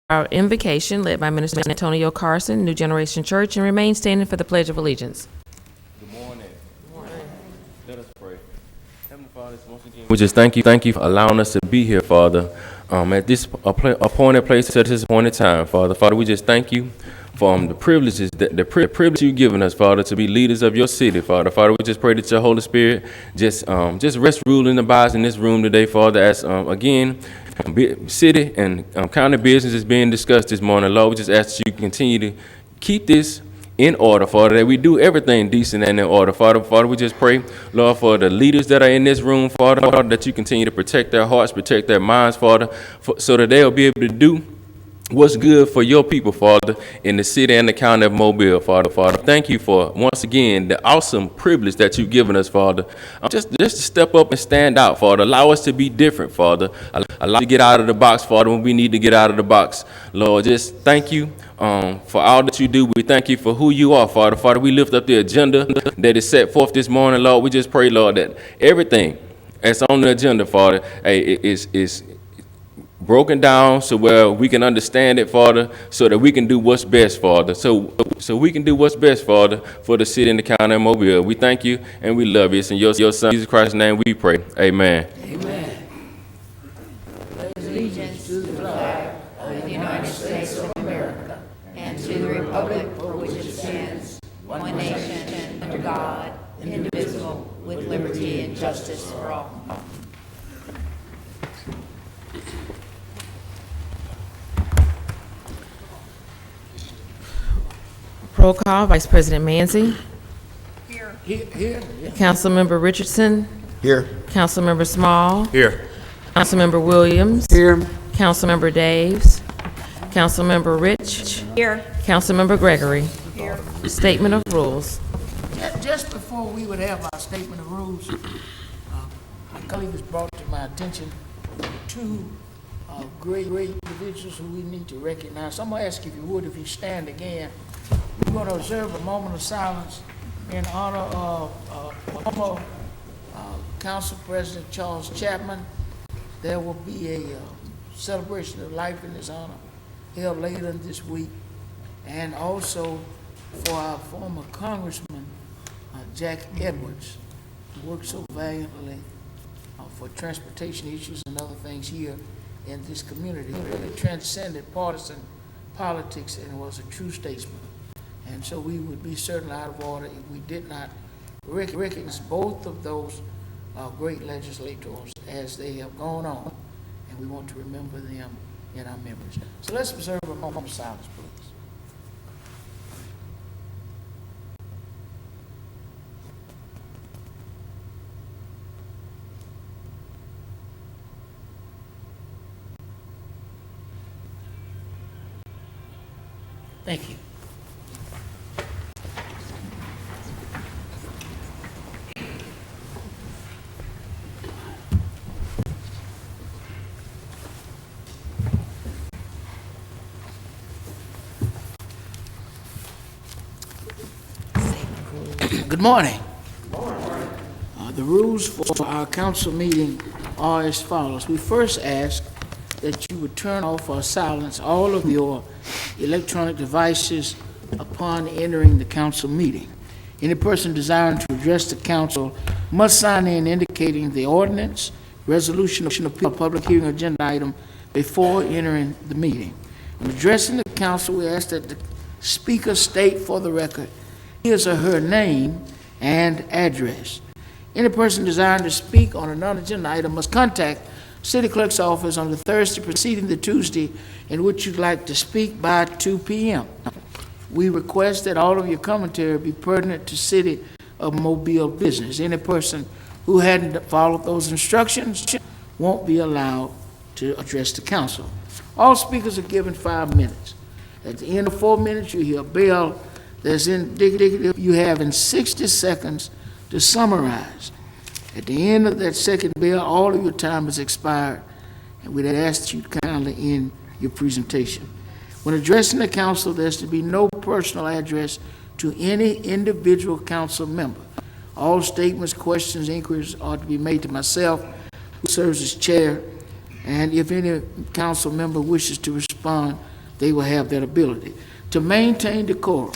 our invocation led by Minister Antonio Carson, New Generation Church, and remain standing for the Pledge of Allegiance. Good morning. Good morning. Let us pray. Heavenly Father, once again, we just thank you for allowing us to be here, Father, at this appointed place at this appointed time, Father. Father, we just thank you for the privileges, the privilege you've given us, Father, to be leaders of your city, Father. Father, we just pray that your Holy Spirit just rest, rule, and abide in this room today, Father, as, again, city and county business is being discussed this morning. Lord, we just ask that you continue to keep this in order, Father, that we do everything decent and in order. Father, we just pray, Lord, for the leaders that are in this room, Father, that you continue to protect their hearts, protect their minds, Father, so that they'll be able to do what's good for your people, Father, in the city and the county of Mobile, Father. Thank you for, once again, the awesome privilege that you've given us, Father. Just to step up and stand out, Father. Allow us to be different, Father. Allow us to get out of the box, Father, when we need to get out of the box. Lord, just thank you for all that you do. We thank you for who you are, Father. Father, we lift up the agenda that is set forth this morning, Lord. We just pray, Lord, that everything that's on the agenda, Father, is broken down so where we can understand it, Father, so that we can do what's best, Father. So we can do what's best, Father, for the city and the county of Mobile. We thank you and we love you. It's in your Son, Jesus Christ's name, we pray. Amen. Amen. Pledge allegiance to the flag of the United States of America and to the republic for which it stands, one nation, under God, indivisible, with liberty and justice for all. Roll call, Vice President Manzi. Here. Councilmember Richardson. Here. Councilmember Small. Here. Councilmember Williams. Here. Councilmember Daves. Councilmember Rich. Here. Councilmember Gregory. Here. Statement of rules. Just before we would have our statement of rules, my colleague has brought to my attention two great individuals who we need to recognize. So I'm going to ask if you would, if you stand again. We're going to observe a moment of silence in honor of former Council President Charles Chapman. There will be a celebration of life in his honor held later this week. And also for our former Congressman, Jack Edwards, who worked so valiantly for transportation issues and other things here in this community. He really transcended partisan politics and was a true statesman. And so we would be certainly out of order if we did not recognize both of those great legislators as they have gone on, and we want to remember them in our memories. So let's observe a moment of silence, please. Thank you. Good morning. The rules for our council meeting are as follows. We first ask that you would turn off or silence all of your electronic devices upon entering the council meeting. Any person desiring to address the council must sign in indicating the ordinance, resolution of a public hearing agenda item before entering the meeting. When addressing the council, we ask that the speaker state for the record his or her name and address. Any person desiring to speak on a non-agenda item must contact City Clerk's office on the Thursday preceding the Tuesday in which you'd like to speak by 2 p.m. We request that all of your commentary be pertinent to City of Mobile business. Any person who hadn't followed those instructions won't be allowed to address the council. All speakers are given 5 minutes. At the end of 4 minutes, you hear a bell that's indicative you have in 60 seconds to summarize. At the end of that second bell, all of your time has expired, and we'd ask that you kindly end your presentation. When addressing the council, there's to be no personal address to any individual council member. All statements, questions, inquiries are to be made to myself, who serves as chair, and if any council member wishes to respond, they will have that ability. To maintain decorum,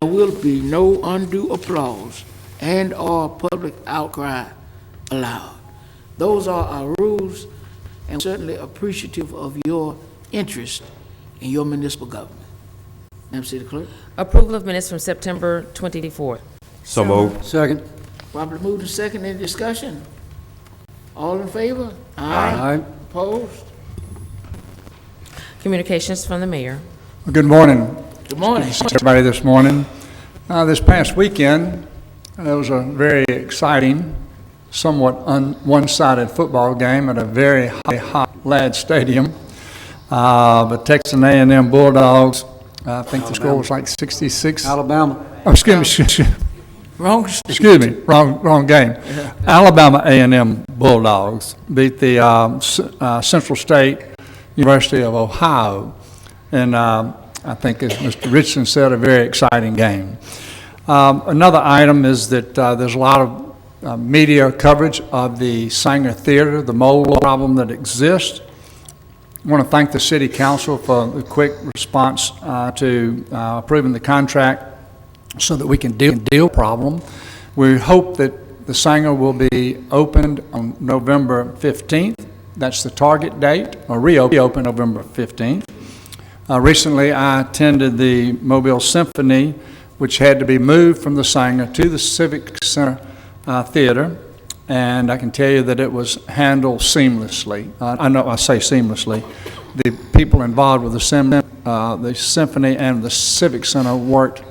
there will be no undue applause and/or public outcry allowed. Those are our rules, and we're certainly appreciative of your interest in your municipal government. Madam City Clerk. Approval of minutes from September 24th. So moved. Second. Properly moved and second, any discussion? All in favor? Aye. Opposed? Communications from the mayor. Good morning, Good morning. everybody, this morning. This past weekend, it was a very exciting, somewhat one-sided football game at a very hot Ladd Stadium. The Texas A&M Bulldogs, I think the score was like 66. Alabama. Oh, excuse me, Wrong. wrong game. Alabama A&M Bulldogs beat the Central State University of Ohio, and I think, as Mr. Richardson said, a very exciting game. Another item is that there's a lot of media coverage of the Sanger Theater, the mold problem that exists. I want to thank the City Council for the quick response to approving the contract so that we can deal with the problem. We hope that the Sanger will be opened on November 15th. That's the target date, or reopen November 15th. Recently, I attended the Mobile Symphony, which had to be moved from the Sanger to the Civic Center Theater, and I can tell you that it was handled seamlessly. I say seamlessly. The people involved with the symphony and the Civic Center worked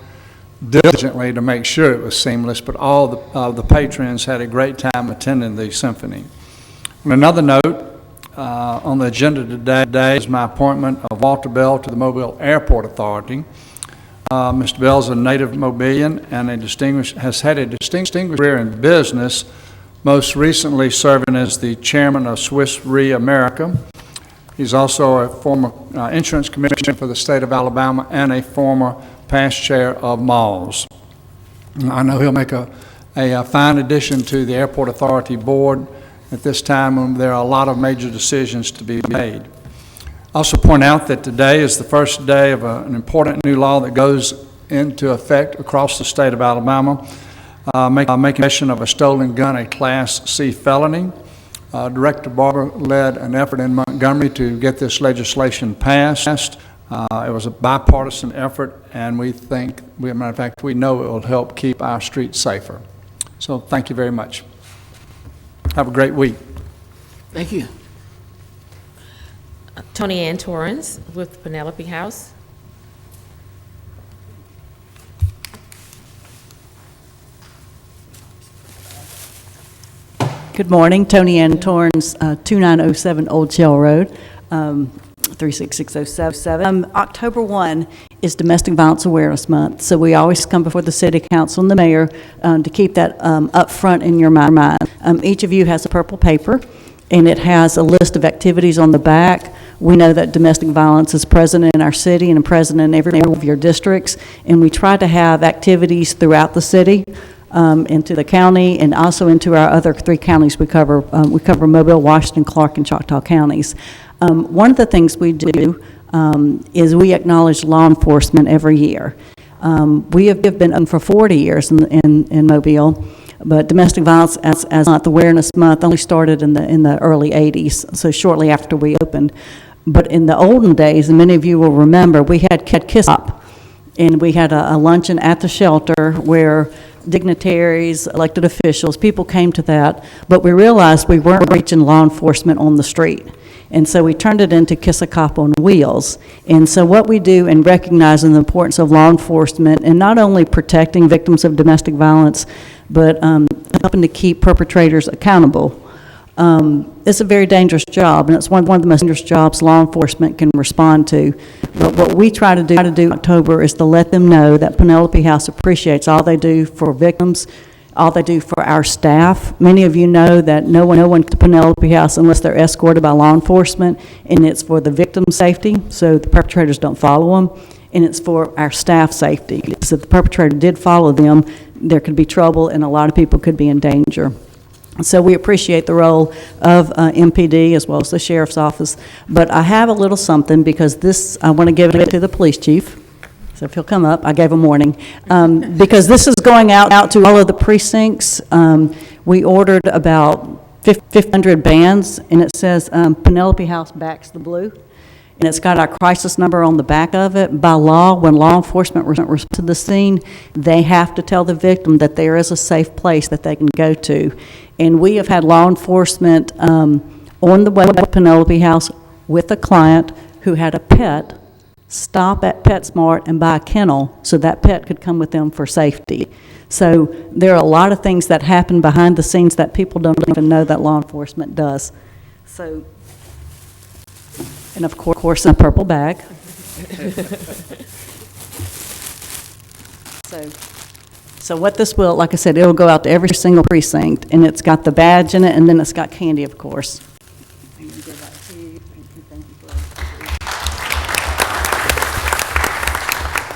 diligently to make sure it was seamless, but all the patrons had a great time attending the symphony. On another note, on the agenda today is my appointment of Walter Bell to the Mobile Airport Authority. Mr. Bell is a native Mobilian and has had a distinguished career in business, most recently serving as the chairman of Swiss Re America. He's also a former insurance commissioner for the state of Alabama and a former past chair of malls. I know he'll make a fine addition to the Airport Authority Board at this time when there are a lot of major decisions to be made. I also point out that today is the first day of an important new law that goes into effect across the state of Alabama, making possession of a stolen gun a Class C felony. Director Barber led an effort in Montgomery to get this legislation passed. It was a bipartisan effort, and we know it will help keep our streets safer. So thank you very much. Have a great week. Thank you. Tony Ann Torrance with Penelope House. Good morning, Tony Ann Torrance, 2907 Old Shell Road, 36607. October 1 is Domestic Violence Awareness Month, so we always come before the City Council and the Mayor to keep that up front in your mind. Each of you has a purple paper, and it has a list of activities on the back. We know that domestic violence is present in our city and present in every one of your districts, and we try to have activities throughout the city, into the county, and also into our other 3 counties we cover. We cover Mobile, Washington, Clark, and Choctaw counties. One of the things we do is we acknowledge law enforcement every year. We have been for 40 years in Mobile, but domestic violence as the Awareness Month only started in the early 80s, so shortly after we opened. But in the olden days, and many of you will remember, we had Kiss Up, and we had a luncheon at the shelter where dignitaries, elected officials, people came to that, but we realized we weren't reaching law enforcement on the street. And so we turned it into Kiss a Cop on Wheels. And so what we do in recognizing the importance of law enforcement and not only protecting victims of domestic violence, but helping to keep perpetrators accountable. It's a very dangerous job, and it's one of the most dangerous jobs law enforcement can respond to. But what we try to do in October is to let them know that Penelope House appreciates all they do for victims, all they do for our staff. Many of you know that no one comes to Penelope House unless they're escorted by law enforcement, and it's for the victim's safety, so the perpetrators don't follow them, and it's for our staff safety. So if the perpetrator did follow them, there could be trouble, and a lot of people could be in danger. So we appreciate the role of MPD as well as the sheriff's office. But I have a little something, because this, I want to give it to the police chief. So if he'll come up, I gave him warning. Because this is going out to all of the precincts. We ordered about 500 bands, and it says Penelope House backs the blue. And it's got our crisis number on the back of it. By law, when law enforcement responds to the scene, they have to tell the victim that there is a safe place that they can go to. And we have had law enforcement on the way to Penelope House with a client who had a pet stop at PetSmart and buy a kennel so that pet could come with them for safety. So there are a lot of things that happen behind the scenes that people don't even know that law enforcement does. So, and of course, in a purple bag. So what this will, like I said, it'll go out to every single precinct, and it's got the badge in it, and then it's got candy, of course.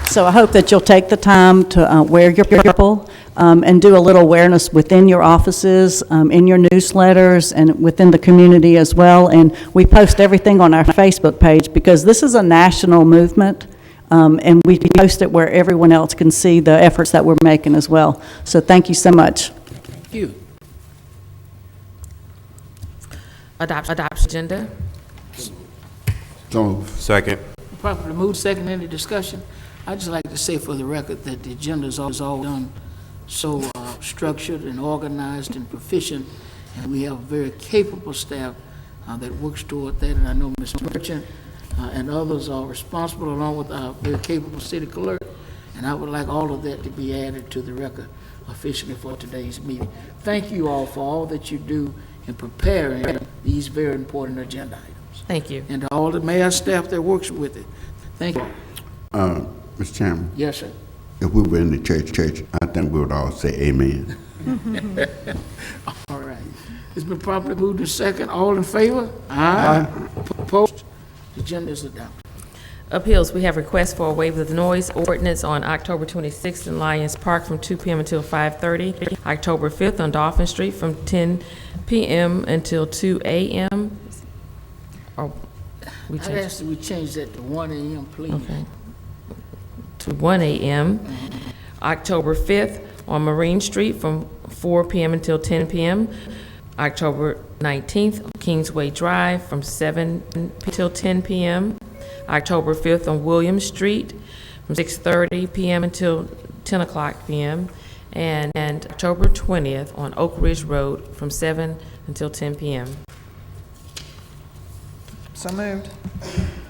So I hope that you'll take the time to wear your purple and do a little awareness within your offices, in your newsletters, and within the community as well. And we post everything on our Facebook page, because this is a national movement, and we post it where everyone else can see the efforts that we're making as well. So thank you so much. Thank you. Adoption agenda. So, second. Properly moved, second, any discussion? I'd just like to say for the record that the agenda is all done so structured and organized and proficient, and we have a very capable staff that works toward that, and I know Ms. Merchant and others are responsible, along with our very capable city clerk, and I would like all of that to be added to the record officially for today's meeting. Thank you all for all that you do in preparing these very important agenda items. Thank you. And to all the mayor staff that works with it. Thank you all. Mr. Chairman, Yes, sir. if we were in the church, I think we would all say amen. All right. It's been properly moved to second. All in favor? Aye. Opposed? The agenda is adopted. Appeals, we have requests for a waiver of the noise ordinance on October 26th in Lions Park from 2 p.m. until 5:30, October 5th on Dolphin Street from 10 p.m. until 2 a.m. Or we I'd changed ask that we change that to 1 a.m., please. okay. To 1 a.m. October 5th on Marine Street from 4 p.m. until 10 p.m. October 19th on Kingsway Drive from 7 till 10 p.m. October 5th on Williams Street from 6:30 p.m. until 10 o'clock p.m. And October 20th on Oak Ridge Road from 7 until 10 p.m. So moved.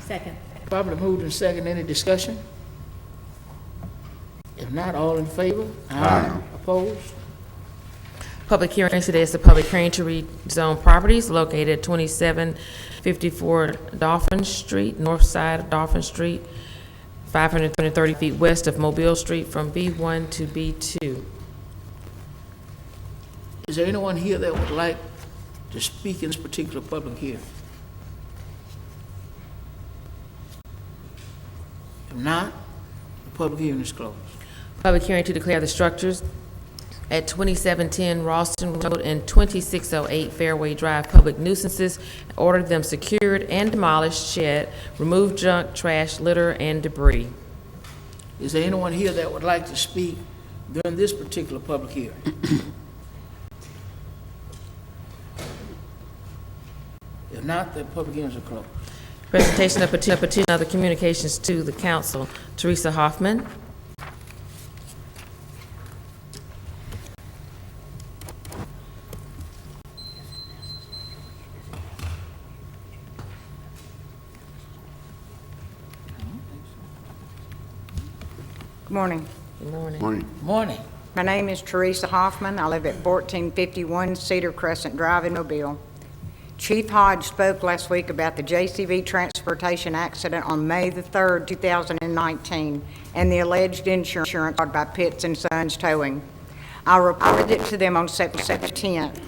Second. Properly moved and second. Any discussion? If not, all in favor? Aye. Opposed? Public hearing today is the public hearing to rezone properties located at 2754 Dolphin Street, north side of Dolphin Street, 530 feet west of Mobile Street from B1 to B2. Is there anyone here that would like to speak in this particular public hearing? If not, the public hearing is closed. Public hearing to declare the structures at 2710 Ralston Road and 2608 Fairway Drive public nuisances, order them secured and demolished, shed, remove junk, trash, litter, and debris. Is there anyone here that would like to speak during this particular public hearing? If not, the public hearings are closed. Presentation of petition of the communications to the council. Teresa Hoffman. Good morning. Good morning. Morning. Morning. My name is Teresa Hoffman. I live at 1451 Cedar Crescent Drive in Mobile. Chief Hodge spoke last week about the JCV transportation accident on May the 3rd, 2019, and the alleged insurance fraud by Pitts and Sons Towing. I reported it to them on September 10th.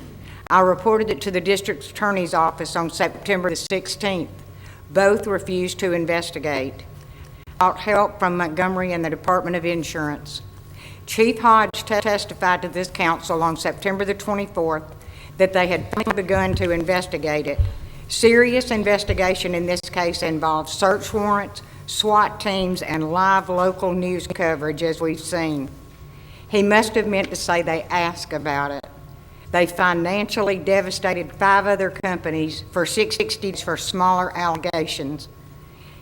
I reported it to the district attorney's office on September the 16th. Both refused to investigate. Sought help from Montgomery and the Department of Insurance. Chief Hodge testified to this council on September the 24th that they had begun to investigate it. Serious investigation in this case involves search warrants, SWAT teams, and live local news coverage, as we've seen. He must have meant to say they asked about it. They financially devastated 5 other companies for $60 for smaller allegations.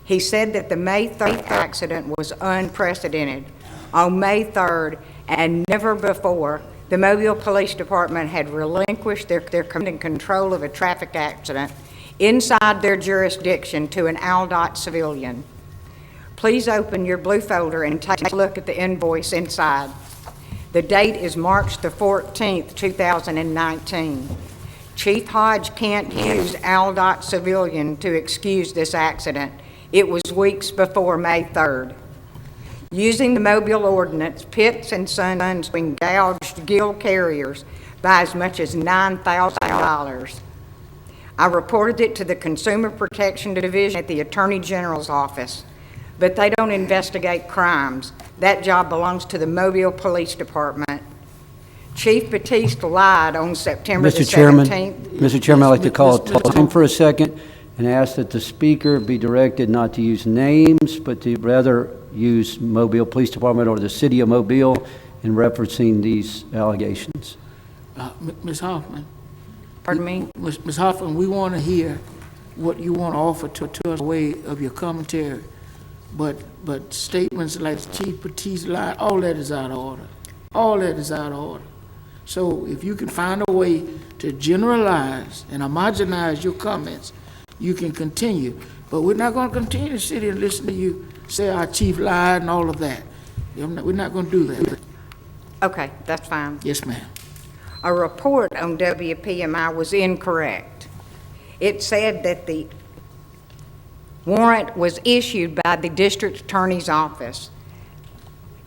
He said that the May 3rd accident was unprecedented. On May 3rd, and never before, the Mobile Police Department had relinquished their control of a traffic accident inside their jurisdiction to an ALDOT civilian. Please open your blue folder and take a look at the invoice inside. The date is March the 14th, 2019. Chief Hodge can't use ALDOT civilian to excuse this accident. It was weeks before May 3rd. Using the Mobile ordinance, Pitts and Sons gouged Gill carriers by as much as $9,000. I reported it to the Consumer Protection Division at the Attorney General's office, but they don't investigate crimes. That job belongs to the Mobile Police Department. Chief Batiste lied on September the 17th. Mr. Chairman, I'd like to call time for a second and ask that the speaker be directed not to use names, but to rather use Mobile Police Department or the City of Mobile in referencing these allegations. Ms. Hoffman? Pardon me? Ms. Hoffman, we want to hear what you want to offer to us in way of your commentary. But statements like Chief Batiste lied, all that is out of order. All that is out of order. So if you can find a way to generalize and homogenize your comments, you can continue. But we're not going to continue to sit here and listen to you say our chief lied and all of that. We're not going to do that. Okay, that's fine. Yes, ma'am. A report on WPMI was incorrect. It said that the warrant was issued by the district attorney's office.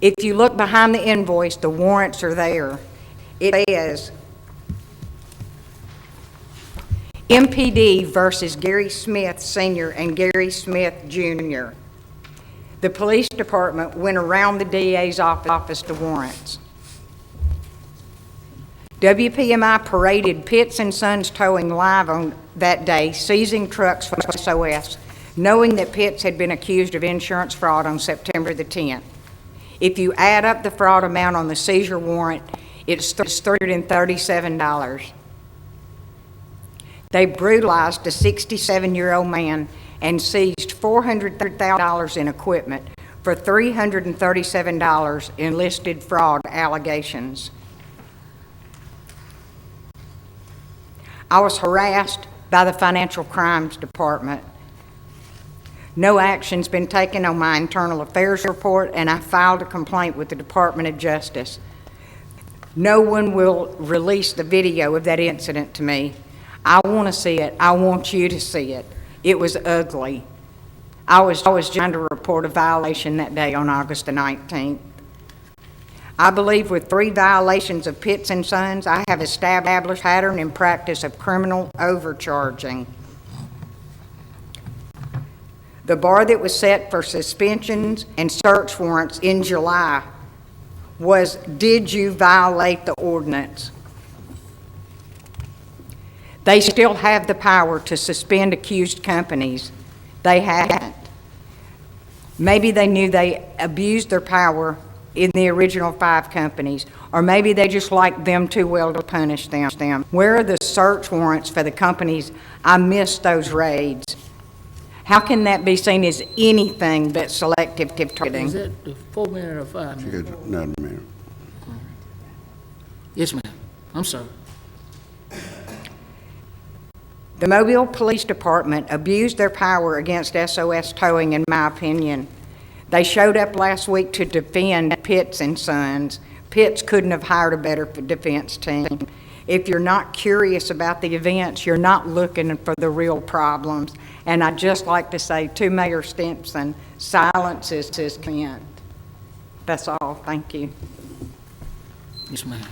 If you look behind the invoice, the warrants are there. It says MPD versus Gary Smith Sr. and Gary Smith Jr. The police department went around the DA's office to warrants. WPMI paraded Pitts and Sons Towing live on that day, seizing trucks from SOS, knowing that Pitts had been accused of insurance fraud on September the 10th. If you add up the fraud amount on the seizure warrant, it's $337. They brutalized a 67-year-old man and seized $400,000 in equipment for $337 in listed fraud allegations. I was harassed by the Financial Crimes Department. No action's been taken on my internal affairs report, and I filed a complaint with the Department of Justice. No one will release the video of that incident to me. I want to see it. I want you to see it. It was ugly. I was trying to report a violation that day on August the 19th. I believe with 3 violations of Pitts and Sons, I have established pattern and practice of criminal overcharging. The bar that was set for suspensions and search warrants in July was, did you violate the ordinance? They still have the power to suspend accused companies. They haven't. Maybe they knew they abused their power in the original 5 companies, or maybe they just liked them too well to punish them. Where are the search warrants for the companies? I missed those raids. How can that be seen as anything but selective targeting? Is that the 4 minute or 5 minute? Another minute. Yes, ma'am. I'm sorry. The Mobile Police Department abused their power against SOS Towing, in my opinion. They showed up last week to defend Pitts and Sons. Pitts couldn't have hired a better defense team. If you're not curious about the events, you're not looking for the real problems. And I'd just like to say to Mayor Stimpson, silence is his consent. That's all. Thank you. Yes, ma'am.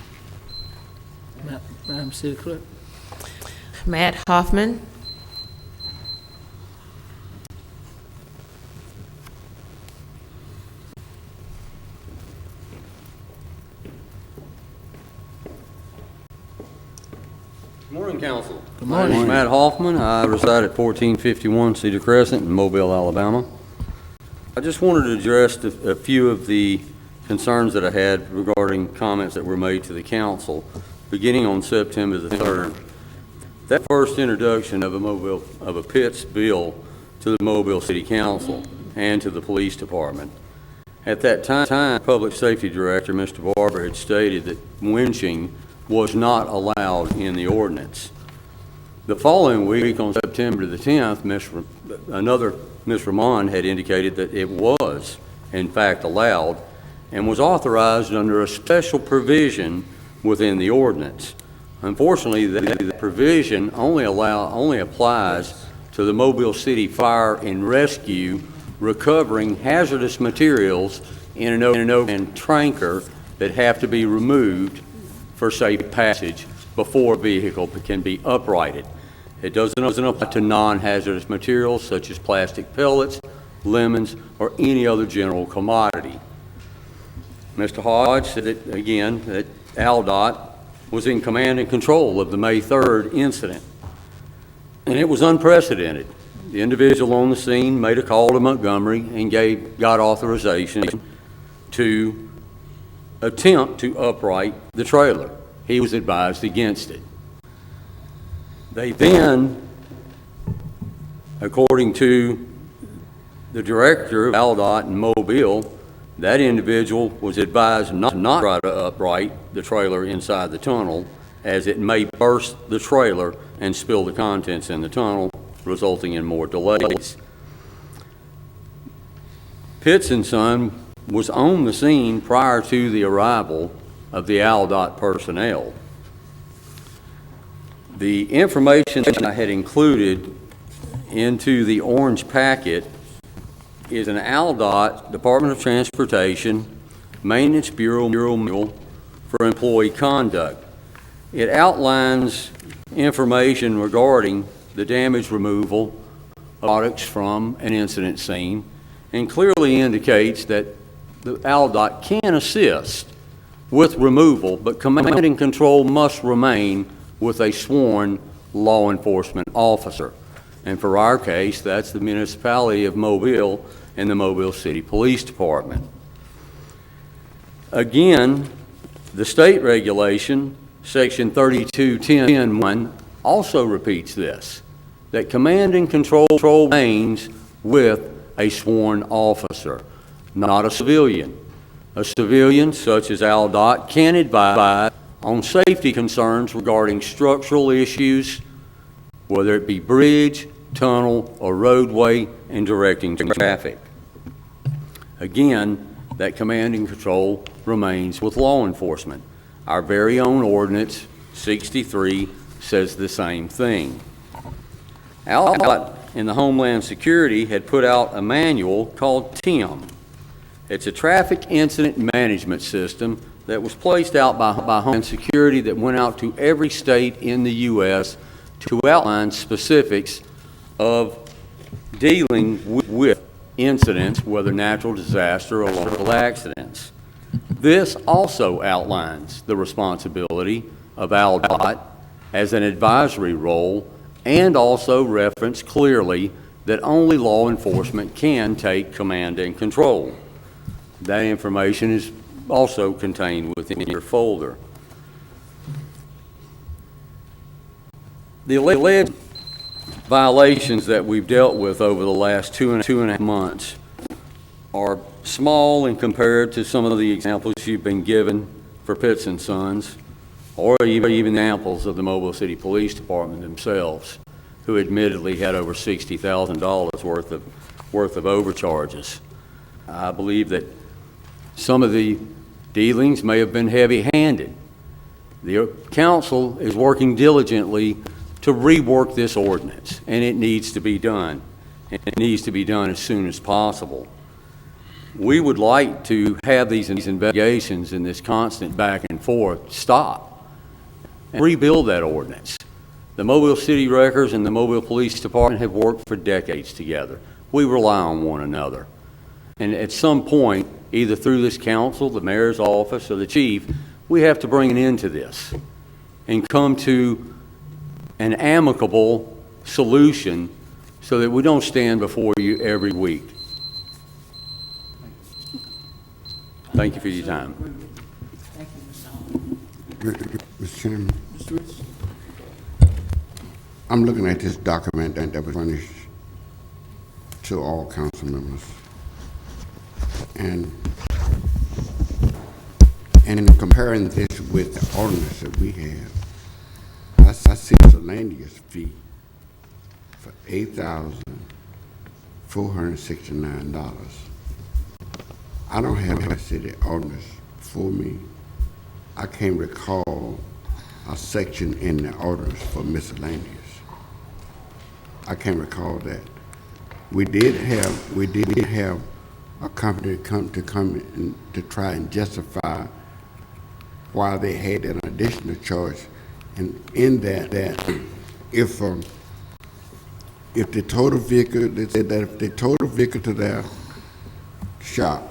Madam City Clerk. Matt Hoffman. Morning, Council. Good My name morning. is Matt Hoffman. I reside at 1451 Cedar Crescent in Mobile, Alabama. I just wanted to address a few of the concerns that I had regarding comments that were made to the council beginning on September the 3rd. That first introduction of a Pitts bill to the Mobile City Council and to the police department. At that time, Public Safety Director, Mr. Barber, had stated that winching was not allowed in the ordinance. The following week, on September the 10th, Ms. Ramon had indicated that it was, in fact, allowed and was authorized under a special provision within the ordinance. Unfortunately, the provision only applies to the Mobile City Fire and Rescue recovering hazardous materials in an open tanker that have to be removed for safe passage before a vehicle can be uprighted. It doesn't apply to non-hazardous materials such as plastic pellets, lemons, or any other general commodity. Mr. Hodge said that ALDOT was in command and control of the May 3rd incident, and it was unprecedented. The individual on the scene made a call to Montgomery and got authorization to attempt to upright the trailer. He was advised against it. They then, according to the director of ALDOT in Mobile, that individual was advised not to try to upright the trailer inside the tunnel, as it may burst the trailer and spill the contents in the tunnel, resulting in more delays. Pitts and Son was on the scene prior to the arrival of the ALDOT personnel. The information that I had included into the orange packet is an ALDOT, Department of Transportation, Maintenance Bureau manual for employee conduct. It outlines information regarding the damage removal of products from an incident scene and clearly indicates that the ALDOT can assist with removal, but command and control must remain with a sworn law enforcement officer. And for our case, that's the municipality of Mobile and the Mobile City Police Department. Again, the state regulation, section 3210.1, also repeats this, that command and control remains with a sworn officer, not a civilian. A civilian, such as ALDOT, can advise on safety concerns regarding structural issues, whether it be bridge, tunnel, or roadway, and directing traffic. Again, that command and control remains with law enforcement. Our very own ordinance, 63, says the same thing. ALDOT in the Homeland Security had put out a manual called TIM. It's a traffic incident management system that was placed out by Homeland Security that went out to every state in the U.S. to outline specifics of dealing with incidents, whether natural disaster or local accidents. This also outlines the responsibility of ALDOT as an advisory role, and also reference clearly that only law enforcement can take command and control. That information is also contained within your folder. The alleged violations that we've dealt with over the last two and a half months are small in compared to some of the examples you've been given for Pitts and Sons, or even examples of the Mobile City Police Department themselves, who admittedly had over $60,000 worth of overcharges. I believe that some of the dealings may have been heavy-handed. The council is working diligently to rework this ordinance, and it needs to be done. It needs to be done as soon as possible. We would like to have these investigations and this constant back and forth stop and rebuild that ordinance. The Mobile City Wreckers and the Mobile Police Department have worked for decades together. We rely on one another. And at some point, either through this council, the mayor's office, or the chief, we have to bring an end to this and come to an amicable solution so that we don't stand before you every week. Thank you for your time. Mr. Chairman, I'm looking at this document that was furnished to all council members. And in comparing this with the ordinance that we have, I see miscellaneous fee for $8,469. I don't have a city ordinance for me. I can't recall a section in the ordinance for miscellaneous. I can't recall that. We did have a company come in to try and justify why they had an additional charge, and in that if the total vehicle, they said that if the total vehicle to their shop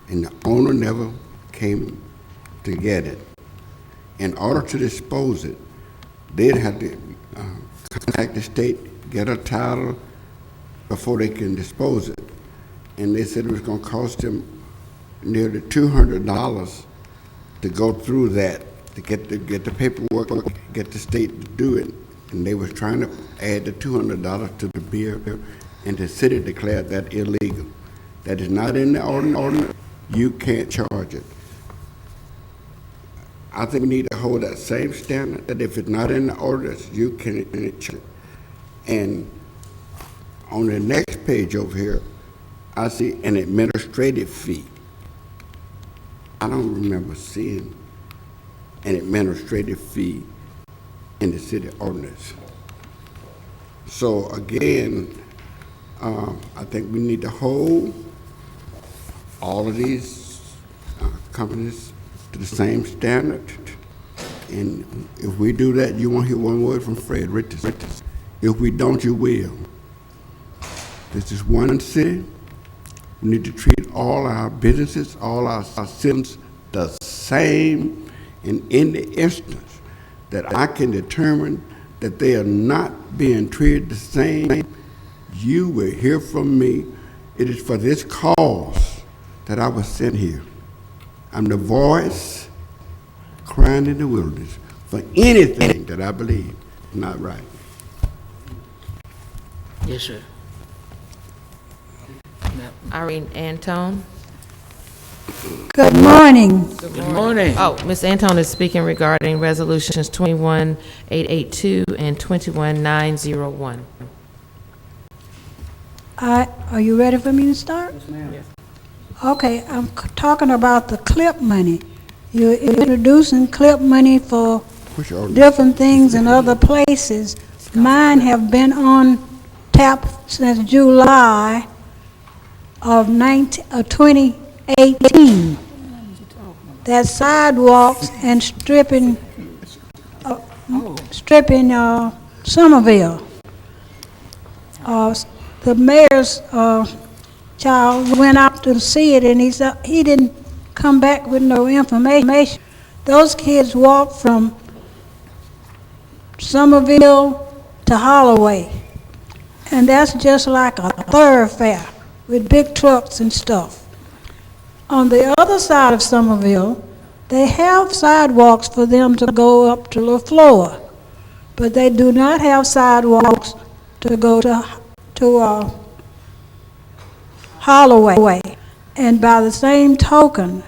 and the owner never came to get it, in order to dispose it, they'd have to contact the state, get a title before they can dispose it. And they said it was going to cost them nearly $200 to go through that, to get the paperwork, get the state to do it. And they was trying to add the $200 to the bill, and the city declared that illegal. That is not in the ordinance. You can't charge it. I think we need to hold that same standard, that if it's not in the ordinance, you can't charge it. And on the next page over here, I see an administrative fee. I don't remember seeing an administrative fee in the city ordinance. So again, I think we need to hold all of these companies to the same standard. And if we do that, you won't hear one word from Fred Richardson. If we don't, you will. This is one city. We need to treat all our businesses, all our citizens the same. And in the instance that I can determine that they are not being treated the same, you will hear from me. It is for this cause that I was sent here. I'm the voice crying in the wilderness for anything that I believe is not right. Yes, sir. Irene Antone. Good morning. Good morning. Oh, Ms. Antone is speaking regarding resolutions 21882 and 21901. Are you ready for me to start? Yes, ma'am. Okay, I'm talking about the CLIP money. You're introducing CLIP money for Which ordinance? different things in other places. Mine have been on tap since July of 2018. That's sidewalks and stripping Somerville. The mayor's child went out to see it, and he didn't come back with no information. Those kids walked from Somerville to Holloway, and that's just like a thoroughfare with big trucks and stuff. On the other side of Somerville, they have sidewalks for them to go up to LaFleur, but they do not have sidewalks to go to Holloway. And by the same token,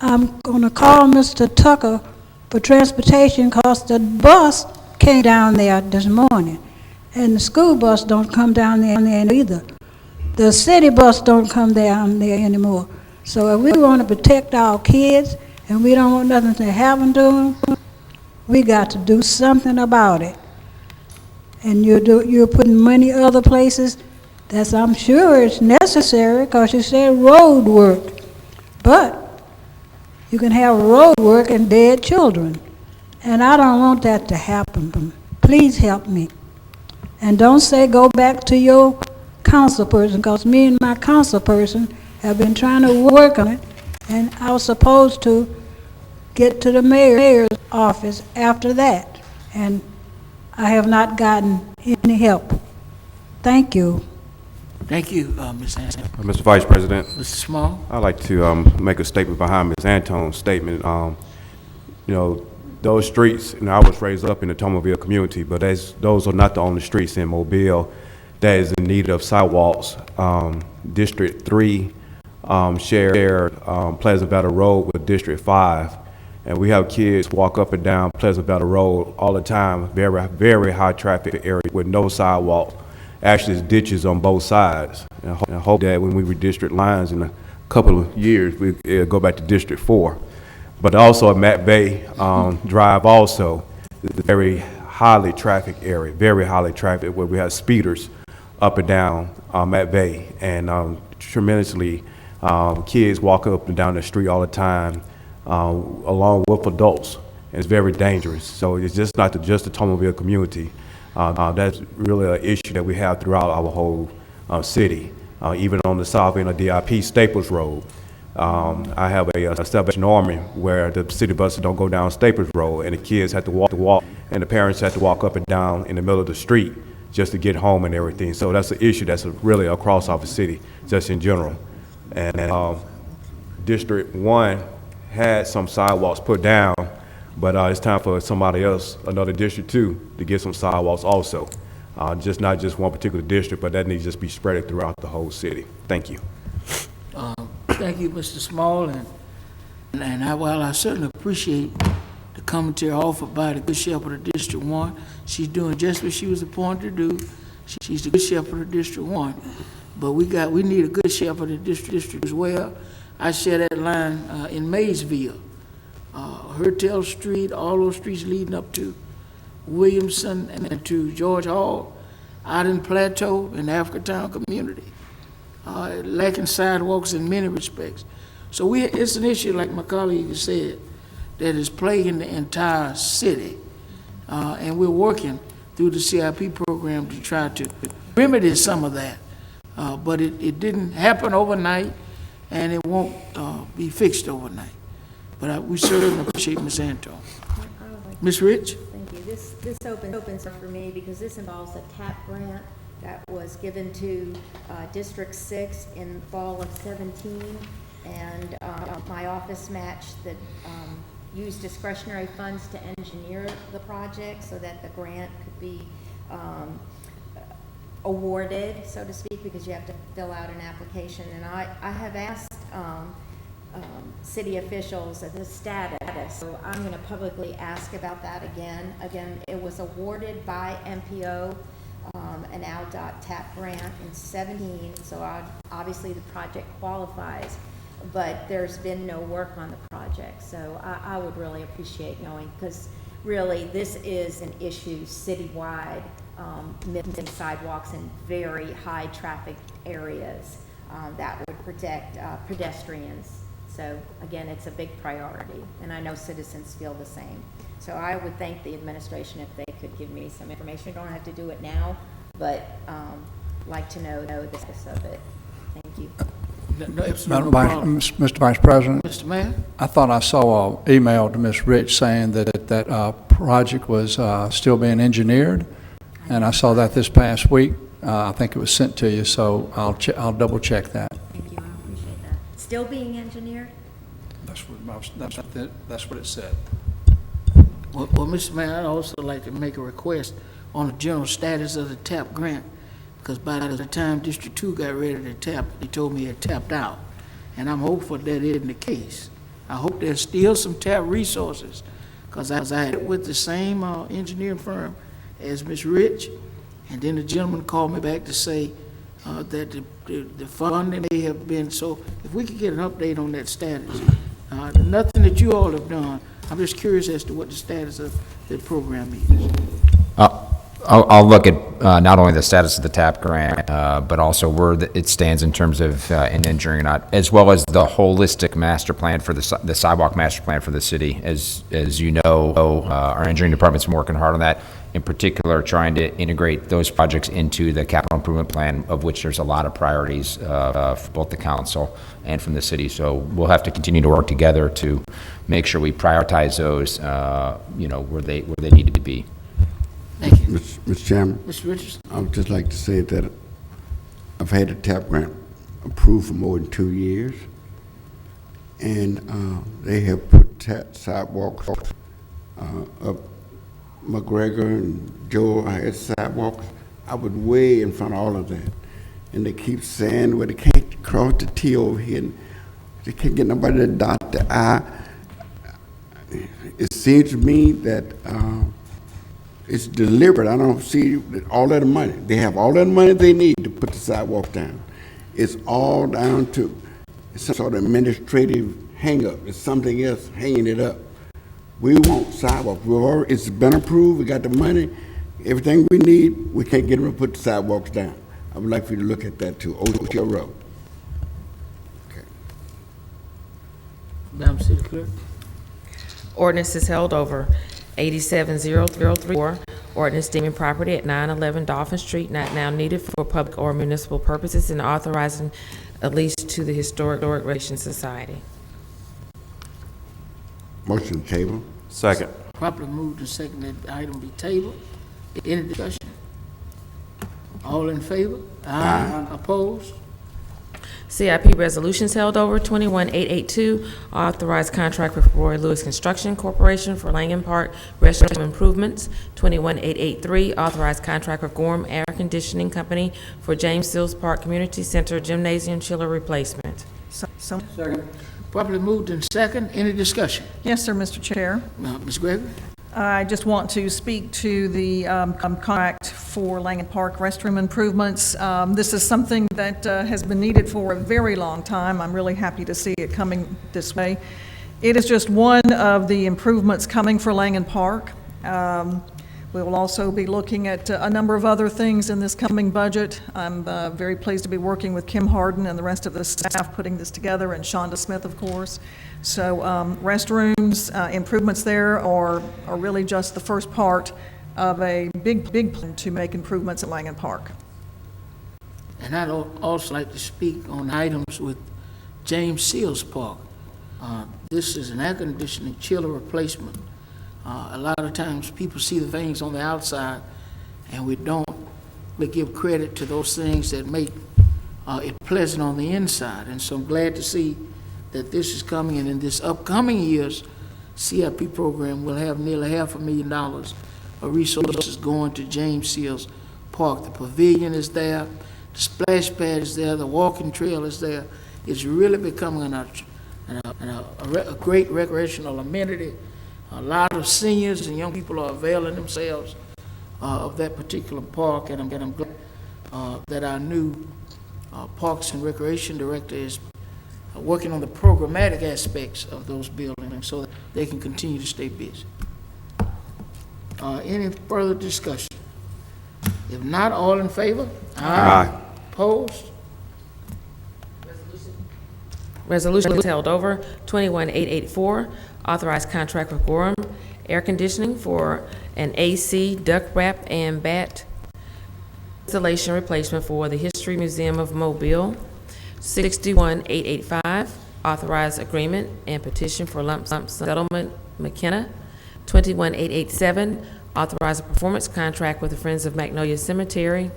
I'm going to call Mr. Tucker for transportation because the bus came down there this morning, and the school bus don't come down there either. The city bus don't come down there anymore. So if we want to protect our kids and we don't want nothing to happen to them, we got to do something about it. And you're putting money other places. I'm sure it's necessary because you said road work. But you can have road work and dead children. And I don't want that to happen. Please help me. And don't say go back to your council person, because me and my council person have been trying to work on it, and I was supposed to get to the mayor's office after that. And I have not gotten any help. Thank you. Thank you, Ms. Anton. Mr. Vice President, Mr. Small? I'd like to make a statement behind Ms. Anton's statement. Those streets, I was raised up in the Tomerville community, but those are not the only streets in Mobile that is in need of sidewalks. District 3 shared Pleasant Valley Road with District 5, and we have kids walk up and down Pleasant Valley Road all the time, very, very high traffic area with no sidewalk. Actually, it's ditches on both sides. And I hope that when we redistrict lines in a couple of years, we go back to District 4. But also at Matt Bay Drive also, is a very highly trafficked area, very highly trafficked, where we have speeders up and down Matt Bay, and tremendously kids walk up and down the street all the time, along with adults, and it's very dangerous. So it's just not just the Tomerville community. That's really an issue that we have throughout our whole city, even on the south end of DIP Staples Road. I have a Salvation Army where the city buses don't go down Staples Road, and the kids have to walk, and the parents have to walk up and down in the middle of the street just to get home and everything. So that's an issue that's really across our city, just in general. And District 1 had some sidewalks put down, but it's time for somebody else, another District 2, to get some sidewalks also. Not just one particular district, but that needs to just be spread throughout the whole city. Thank you. Thank you, Mr. Small, while I certainly appreciate the commentary offered by the Good Shepherd of District 1, she's doing just what she was appointed to do. She's the Good Shepherd of District 1, but we need a Good Shepherd of District as well. I share that line in Maysville, Hertel Street, all those streets leading up to Williamson and to George Hall, out in Plateau in the Africatown community. Lacking sidewalks in many respects. So it's an issue, like my colleague has said, that is plaguing the entire city. And we're working through the CIP program to try to remedy some of that. But it didn't happen overnight, and it won't be fixed overnight. But we certainly appreciate Ms. Anton. Ms. Rich? Thank you. This opens up for me because this involves a TAP grant that was given to District 6 in the fall of 17, and my office matched the used discretionary funds to engineer the project so that the grant could be awarded, so to speak, because you have to fill out an application. And I have asked city officials at the status, so I'm going to publicly ask about that again. Again, it was awarded by MPO, an ALDOT TAP grant in 17, so obviously the project qualifies, but there's been no work on the project. So I would really appreciate knowing, because really this is an issue citywide, missing sidewalks in very high traffic areas that would protect pedestrians. So again, it's a big priority, and I know citizens feel the same. So I would thank the administration if they could give me some information. You don't have to do it now, but like to know the status of it. Thank you. Mr. Vice President, Mr. Mayor? I thought I saw an email to Ms. Rich saying that project was still being engineered, and I saw that this past week. I think it was sent to you, so I'll double check that. Thank you. I appreciate that. Still being engineered? That's what it said. Well, Mr. Mayor, I'd also like to make a request on the general status of the TAP grant, because by the time District 2 got ready to tap, they told me it tapped out, and I'm hopeful that isn't the case. I hope there's still some TAP resources, because I had with the same engineering firm as Ms. Rich, and then the gentleman called me back to say that the funding may have been, so if we could get an update on that status. Nothing that you all have done, I'm just curious as to what the status of the program is. I'll look at not only the status of the TAP grant, but also where it stands in terms of engineering or not, as well as the holistic master plan for the sidewalk master plan for the city. As you know, our engineering department's been working hard on that, in particular trying to integrate those projects into the capital improvement plan, of which there's a lot of priorities for both the council and from the city. So we'll have to continue to work together to make sure we prioritize those, where they need to be. Thank you. Mr. Chairman, Mr. Richardson? I would just like to say that I've had the TAP grant approved for more than 2 years, and they have put sidewalks up McGregor and Joe. I had sidewalks. I was way in front of all of that, and they keep saying, well, they can't cross the T over here, and they can't get nobody to dot the I. It seems to me that it's deliberate. I don't see all that money. They have all that money they need to put the sidewalk down. It's all down to some sort of administrative hang-up. It's something else hanging it up. We want sidewalks. It's been approved. We got the money. Everything we need, we can't get them to put the sidewalks down. I would like for you to look at that too. Ocean Road. Madam City Clerk? Ordinance is held over. 87-034, ordinance deeming property at 911 Dolphin Street not now needed for public or municipal purposes and authorizing a lease to the Historic Recreation Society. Motion to table. Second. Properly moved and seconded, the item be tabled. Any discussion? All in favor? Aye. Opposed? CIP resolutions held over. 21882, authorized contract with Roy Lewis Construction Corporation for Langham Park restroom improvements. 21883, authorized contract with Gorham Air Conditioning Company for James Sills Park Community Center gymnasium chiller replacement. Second. Properly moved and second, any discussion? Yes, sir, Mr. Chair. Ms. Gregory? I just want to speak to the contract for Langham Park restroom improvements. This is something that has been needed for a very long time. I'm really happy to see it coming this way. It is just one of the improvements coming for Langham Park. We will also be looking at a number of other things in this coming budget. I'm very pleased to be working with Kim Harden and the rest of the staff putting this together, and Shonda Smith, of course. So restrooms, improvements there are really just the first part of a big plan to make improvements at Langham Park. And I'd also like to speak on items with James Sills Park. This is an air conditioning chiller replacement. A lot of times people see the things on the outside and we don't give credit to those things that make it pleasant on the inside. And so I'm glad to see that this is coming, and in this upcoming year's CIP program, we'll have nearly $500,000 of resources going to James Sills Park. The pavilion is there, the splash pad is there, the walking trail is there. It's really becoming a great recreational amenity. A lot of seniors and young people are availing themselves of that particular park, and I'm glad that our new Parks and Recreation Director is working on the programmatic aspects of those buildings so that they can continue to stay busy. Any further discussion? If not, all in favor? Aye. Opposed? Resolution is held over. 21884, authorized contract with Gorham Air Conditioning for an AC duct wrap and bat installation replacement for the History Museum of Mobile. 61885, authorized agreement and petition for lump sum settlement McKenna. 21887, authorized a performance contract with the Friends of Magnolia Cemetery.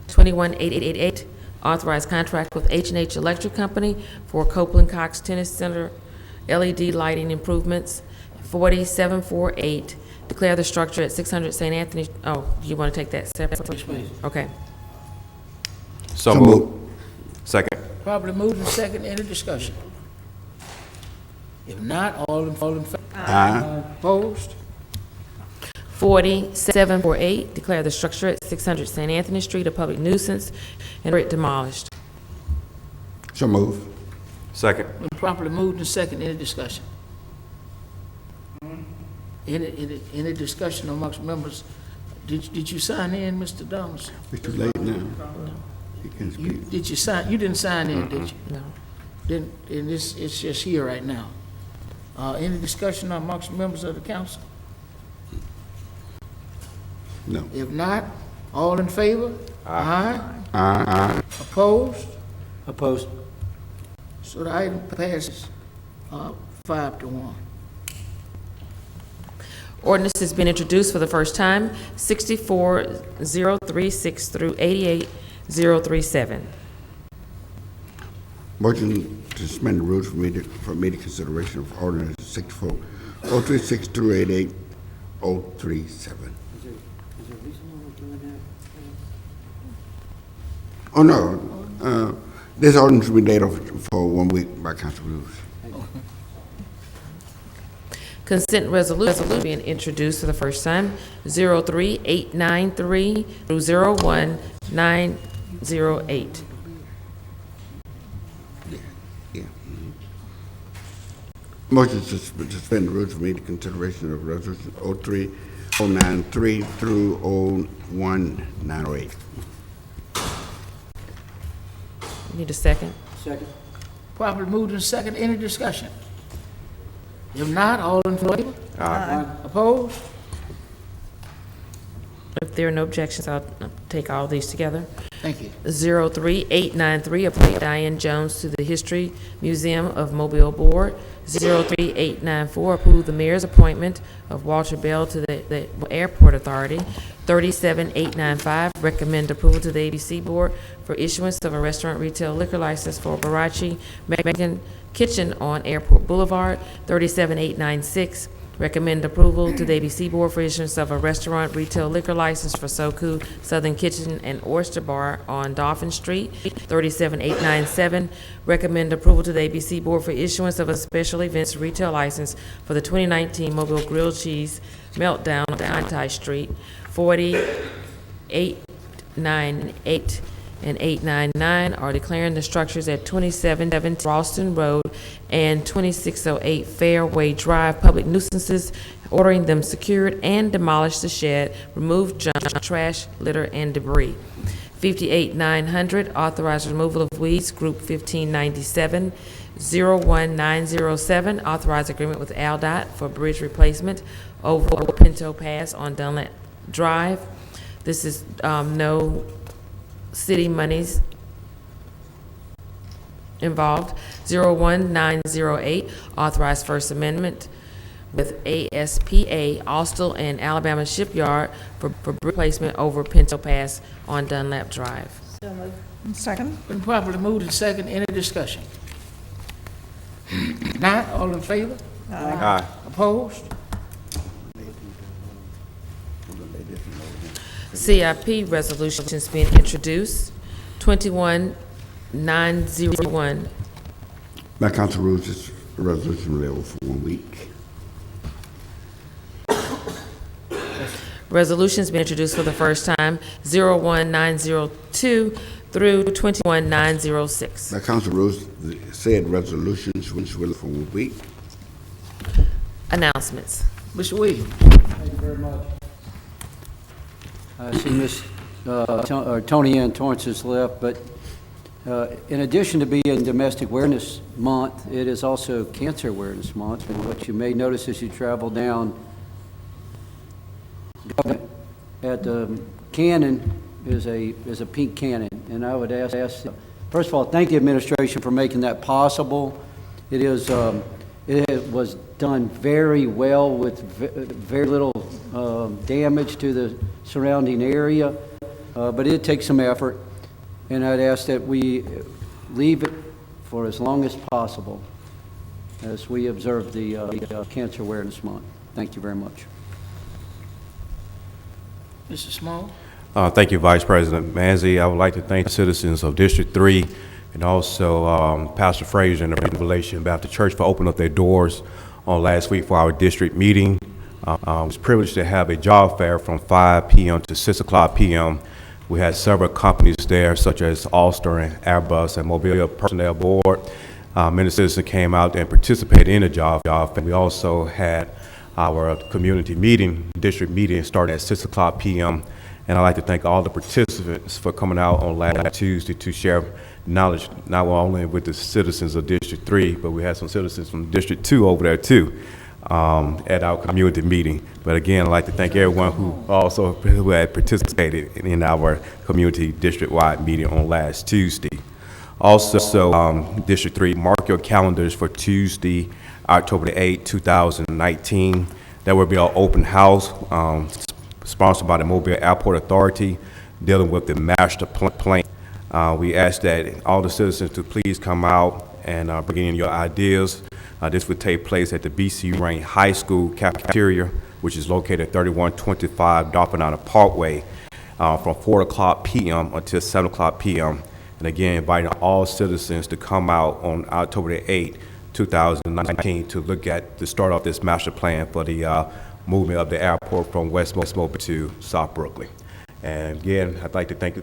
21888, authorized contract with H&H Electric Company for Copeland Cox Tennis Center LED lighting improvements. 4748, declare the structure at 600 St. Anthony. Oh, you want to take that separately? Okay. So moved. Second. Probably moved and second. Any discussion? If not, all in favor? Aye. Opposed? 4748, declare the structure at 600 St. Anthony Street a public nuisance and order it demolished. So move. Second. Properly moved and second. Any discussion? Any discussion amongst members? Did you sign in, Mr. Donaldson? It's too late now. You can speak. Did you sign? You didn't sign in, did you? No. Then it's just here right now. Any discussion amongst members of the council? No. If not, all in favor? Aye. Aye. Opposed? Opposed. So the item passes 5-1. Ordinance has been introduced for the first time, 64036 through 88037. Motion to suspend the rules for immediate consideration of ordinance 64036 through 88037. Oh, no. This ordinance will be laid over for 1 week by council rules. Consent resolution being introduced for the first time, 03893 through 01908. Yeah. Motion to suspend the rules for immediate consideration of resolution 03093 through 01908. Need a second? Second. Properly moved and second. Any discussion? If not, all in favor? Aye. Opposed? If there are no objections, I'll take all these together. Thank you. 03893, appoint Diane Jones to the History Museum of Mobile Board. 03894, approve the mayor's appointment of Walter Bell to the Airport Authority. 37895, recommend approval to the ABC Board for issuance of a restaurant retail liquor license for Barachi Mexican Kitchen on Airport Boulevard. 37896, recommend approval to the ABC Board for issuance of a restaurant retail liquor license for Soku Southern Kitchen and Oyster Bar on Dolphin Street. 37897, recommend approval to the ABC Board for issuance of a special events retail license for the 2019 Mobile Grilled Cheese Meltdown on Anti Street. 4898 and 899 are declaring the structures at 2770 Ralston Road and 2608 Fairway Drive public nuisances, ordering them secured, and demolish the shed, remove junk, trash, litter, and debris. 58900, authorized removal of weeds, Group 1597. 01907, authorized agreement with AlDOT for bridge replacement over Pinto Pass on Dunlap Drive. This is no city monies involved. 01908, authorized First Amendment with ASPA, Austell and Alabama Shipyard for replacement over Pinto Pass on Dunlap Drive. Second? Been properly moved and second. Any discussion? Not, all in favor? Aye. Opposed? CIP resolutions being introduced, 21901. By council rules, this resolution will lay over for 1 week. Resolutions being introduced for the first time, 01902 through 21906. By council rules, the said resolutions will for 1 week. Announcements. Mr. Williams? Thank you very much. I see Miss Tony Ann Torrance has left, but in addition to being Domestic Awareness Month, it is also Cancer Awareness Month. And what you may notice as you travel down at the cannon is a pink cannon. And I would ask, first of all, thank the administration for making that possible. It is it was done very well with very little damage to the surrounding area, but it takes some effort, and I'd ask that we leave it for as long as possible as we observe the Cancer Awareness Month. Thank you very much. Mr. Small? Thank you, Vice President Manzi. I would like to thank the citizens of District 3 and also Pastor Frazier and the Revelation Baptist Church for opening up their doors on last week for our district meeting. I was privileged to have a job fair from 5 p.m. to 6 o'clock p.m. We had several companies there, such as Ulster and Airbus and Mobile Personnel Board. Many citizens came out and participated in the job fair. We also had our community meeting, district meeting, started at 6 o'clock p.m. And I'd like to thank all the participants for coming out on last Tuesday to share knowledge, not only with the citizens of District 3, but we had some citizens from District 2 over there too at our community meeting. But again, I'd like to thank everyone who had participated in our community district-wide meeting on last Tuesday. Also, District 3, mark your calendars for Tuesday, October the 8th, 2019. There will be an open house sponsored by the Mobile Airport Authority dealing with the master plan. We ask that all the citizens to please come out and bring in your ideas. This would take place at the BC Range High School cafeteria, which is located at 3125 Dolphin Island Parkway, from 4 o'clock p.m. until 7 o'clock p.m. And again, inviting all citizens to come out on October the 8th, 2019, to look at the start of this master plan for the movement of the airport from West Mobile to South Brooklyn. And again, I'd like to thank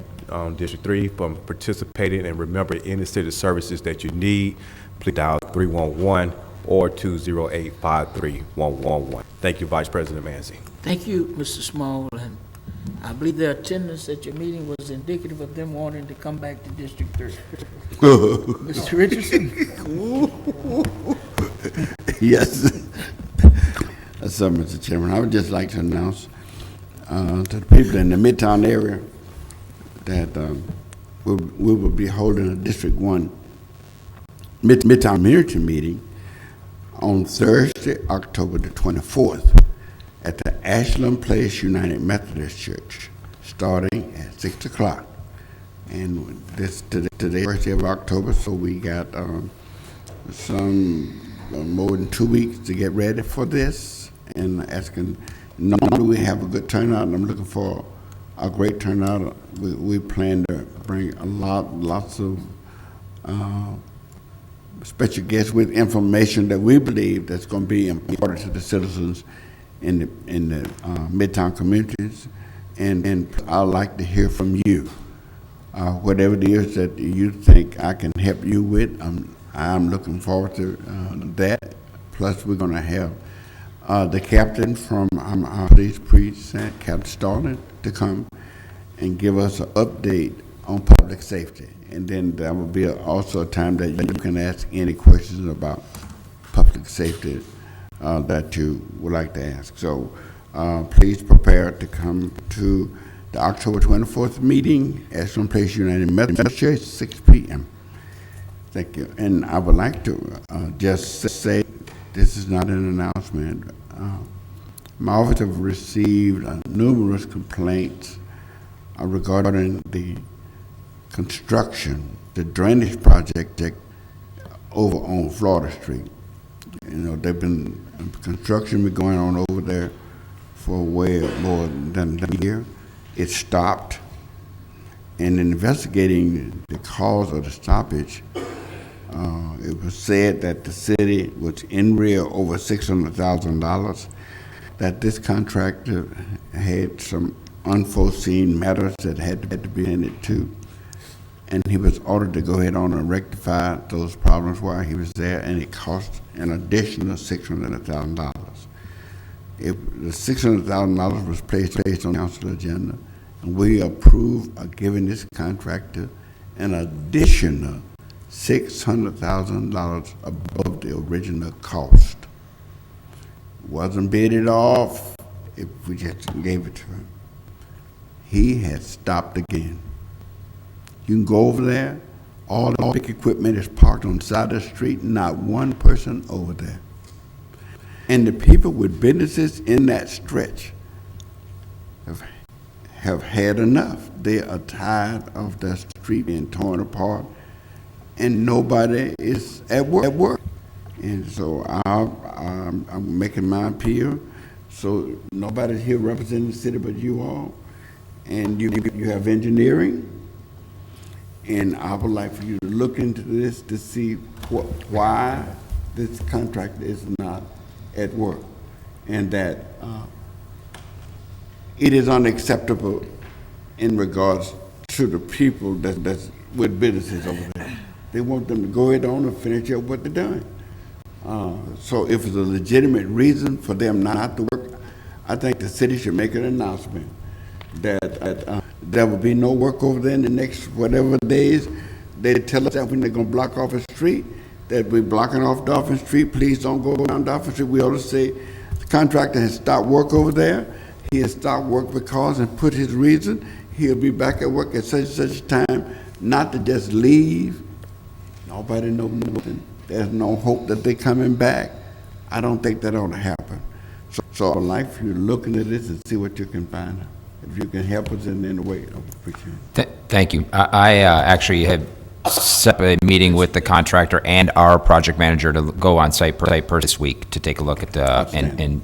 District 3 for participating, and remember, any city services that you need, please dial 311 or 208-53111. Thank you, Vice President Manzi. Thank you, Mr. Small, and I believe their attendance at your meeting was indicative of them wanting to come back to District 3. Mr. Richardson? Yes. So, Mr. Chairman, I would just like to announce to the people in the Midtown area that we will be holding a District 1 Midtown Community Meeting on Thursday, October the 24th at the Ashland Place United Methodist Church, starting at 6 o'clock. And this today, first day of October, so we got some more than 2 weeks to get ready for this. And asking, normally we have a good turnout, and I'm looking for a great turnout. We plan to bring lots of special guests with information that we believe that's going to be important to the citizens in the Midtown communities, and I'd like to hear from you. Whatever it is that you think I can help you with, I'm looking forward to that. Plus, we're going to have the captain from our police precinct, Captain Starling, to come and give us an update on public safety. And then there will be also a time that you can ask any questions about public safety that you would like to ask. So please prepare to come to the October 24th meeting, Ashland Place United Methodist Church, 6 p.m. Thank you. And I would like to just say, this is not an announcement. My office have received numerous complaints regarding the construction, the drainage project over on Florida Street. You know, construction been going on over there for way more than a year. It stopped, and in investigating the cause of the stoppage, it was said that the city was in rear over $600,000, that this contractor had some unforeseen matters that had to be attended to, and he was ordered to go ahead on and rectify those problems while he was there, and it cost an additional $600,000. The $600,000 was placed on the council agenda, and we approved of giving this contractor an additional $600,000 above the original cost. Wasn't bidded off if we just gave it to him. He had stopped again. You can go over there, all the big equipment is parked on the side of the street, not one person over there. And the people with businesses in that stretch have had enough. They are tired of the street being torn apart, and nobody is at work. And so I'm making my appeal. So nobody's here representing the city but you all. And you have engineering. And I would like for you to look into this to see why this contract is not at work, and that it is unacceptable in regards to the people that's with businesses over there. They want them to go ahead on and finish up what they're doing. So if it's a legitimate reason for them not to work, I think the city should make an announcement that there will be no work over there in the next whatever days. They tell us that when they're going to block off a street, that we're blocking off Dolphin Street. Please don't go down Dolphin Street. We ought to say the contractor has stopped work over there. He has stopped work because and put his reason. He'll be back at work at such and such a time, not to just leave. Nobody knows nothing. There's no hope that they're coming back. I don't think that ought to happen. So I'd like for you to look into this and see what you can find. If you can help us in any way, I would appreciate it. Thank you. I actually have set up a meeting with the contractor and our project manager to go on site per this week to take a look at and